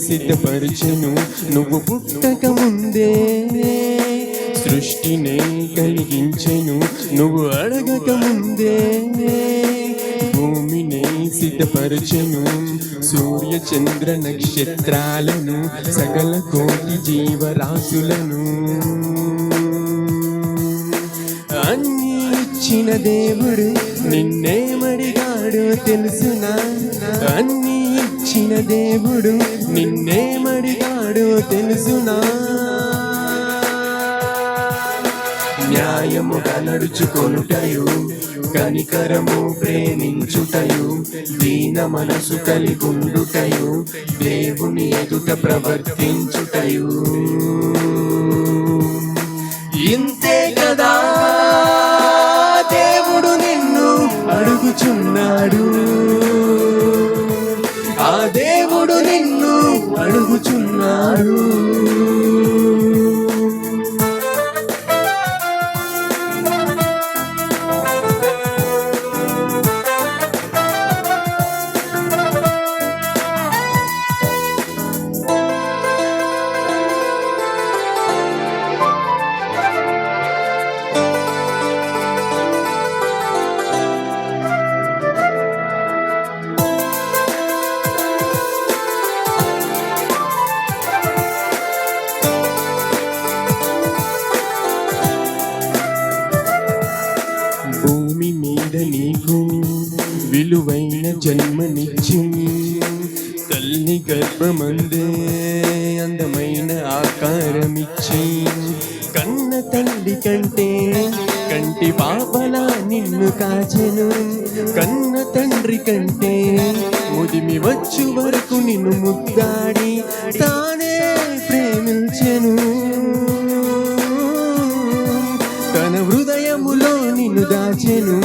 సిద్ధపరచెను నువ్వు పుట్టక ముందే, సృష్టినే కలిగించెను నువ్వు అడగక ముందే, భూమిని సిద్ధపరచెను సూర్య చంద్ర నక్షత్రాలను సకల కోటి జీవరాశులను. అన్నీ ఇచ్చిన దేవుడు నిన్నేమడిగాడో తెలుసునా, అన్నీ ఇచ్చిన దేవుడు నిన్నేమడిగాడో తెలుసునా. న్యాయముగా నడుచుకొనుటయు కనికరము ప్రేమించుటయు దీన మనసు కలిగుండుటయు దేవుని ఎదుట ప్రవర్తించుటయు. ఇంతే కదా దేవుడు నిన్ను అడుగుచున్నాడు, ఆ దేవుడు నిన్ను అడుగుచున్నాడు. భూమి మీద నీకు విలువైన జన్మనిచ్చి తల్లి గర్భమందే అందమైన ఆకారమిచ్చి, కన్న తల్లి కంటే కంటి పాపలా నిన్ను కాచెను, కన్న తండ్రి కంటే ముదిమి వచ్చు వరకు నిన్ను ముద్దాడి తానే ప్రేమించెను. తన హృదయములో నిన్ను దాచెను,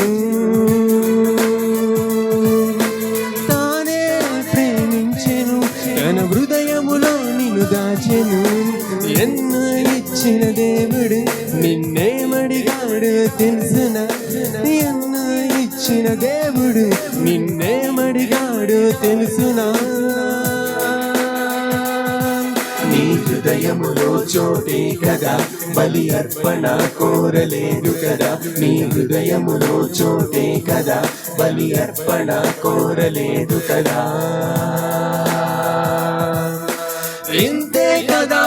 తానే ప్రేమించెను, తన హృదయములో నిన్ను దాచెను. ఎన్నో ఇచ్చిన దేవుడు నిన్నేమడిగాడు తెలుసునా, ఎన్నో ఇచ్చిన దేవుడు నిన్నేమడిగాడు తెలుసునా. నీ హృదయములో చోటే కదా బలి అర్పణ కోరలేదు కదా, నీ హృదయములో చోటే కదా బలి అర్పణ కోరలేదు కదా. ఇంతే కదా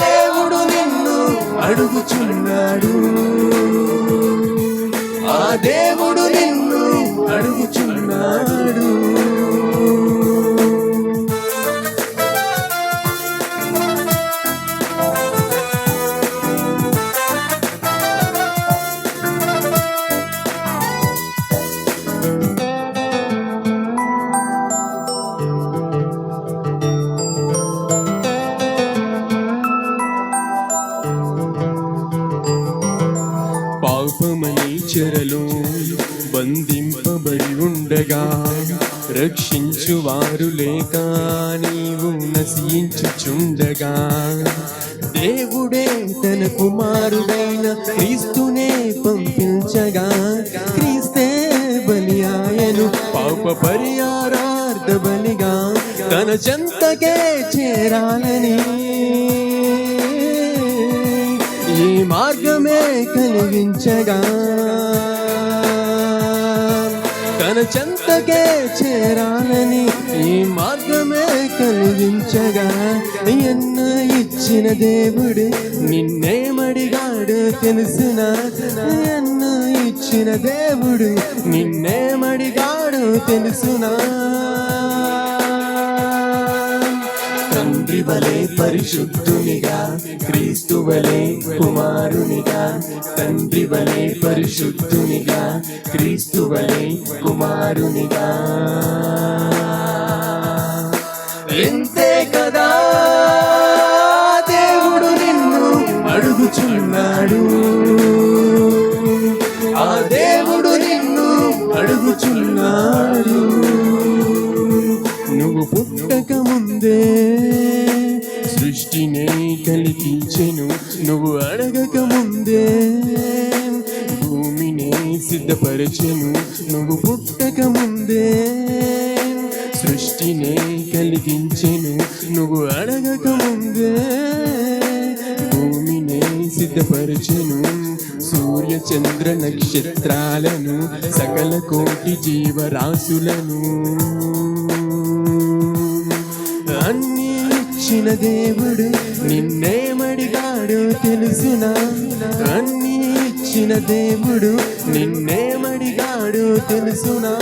దేవుడు నిన్ను అడుగుచున్నాడు, ఆ దేవుడు నిన్ను అడుగుచున్నాడు. పాపమని చెరలో బంధింపబడి ఉండగా రక్షించువారు లేక నీవు నశించుచుండగా, దేవుడే తన కుమారుడైన క్రీస్తునే పంపించగా, క్రీస్తే బలి ఆయను పాప పరిహారార్థ బలిగా తన చెంతకే చేరాలని ఈ మార్గమే కలిగించగా, తన చెంతకే చేరాలని ఈ మార్గమే కలిగించగా. ఎన్నో ఇచ్చిన దేవుడు నిన్నేమడిగాడు తెలుసునా, ఎన్నో ఇచ్చిన దేవుడు నిన్నేమడిగాడు తెలుసునా. తండ్రి వలె పరిశుద్ధునిగా క్రీస్తు వలె కుమారునిగా, తండ్రి వలె పరిశుద్ధునిగా క్రీస్తు వలె కుమారునిగా. ఇంతే కదా దేవుడు నిన్ను అడుగుచున్నాడు, ఆ దేవుడు నిన్ను అడుగుచున్నాడు. నువ్వు పుట్టక ముందే సృష్టినే కలిగించెను నువ్వు అడగక ముందే, భూమిని సిద్ధపరచెను నువ్వు పుట్టక ముందే, సృష్టినే కలిగించెను నువ్వు అడగక ముందే. భూమినే సిద్ధపరచెను సూర్య చంద్ర నక్షత్రాలను సకల కోటి జీవరాశులను. అన్నీ ఇచ్చిన దేవుడు నిన్నేమడిగాడో తెలుసునా? అన్నీ ఇచ్చిన దేవుడు నిన్నేమడిగాడో తెలుసునా?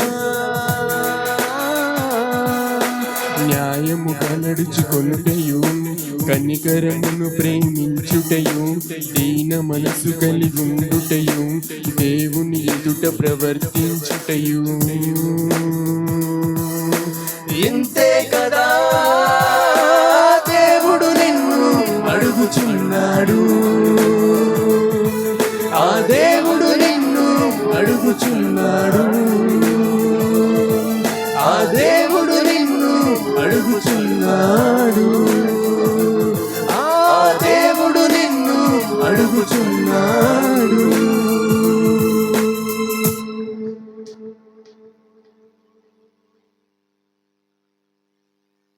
న్యాయముగా నడుచుకొనుటయు కనికరమును ప్రేమించుటయు దీన మనసు కలిగుండుటయు దేవుని ఎదుట ప్రవర్తించుటయు.